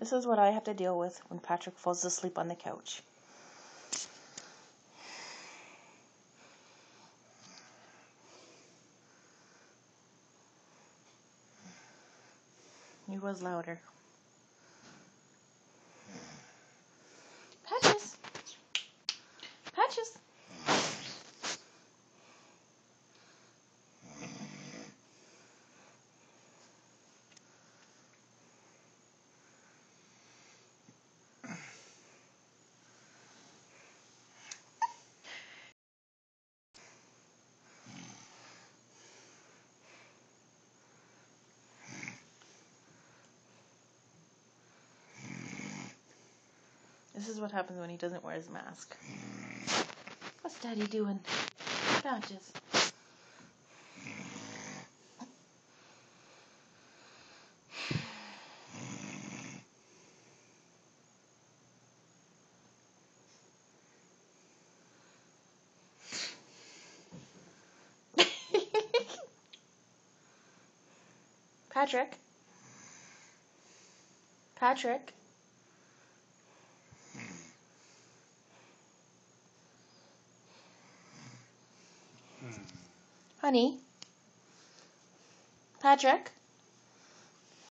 This is what I have to deal with when Patrick falls asleep on the couch. He was louder. Patches! Patches! This is what happens when he doesn't wear his mask. What's Daddy doing? Patches. Patrick? Patrick? Honey? Patrick?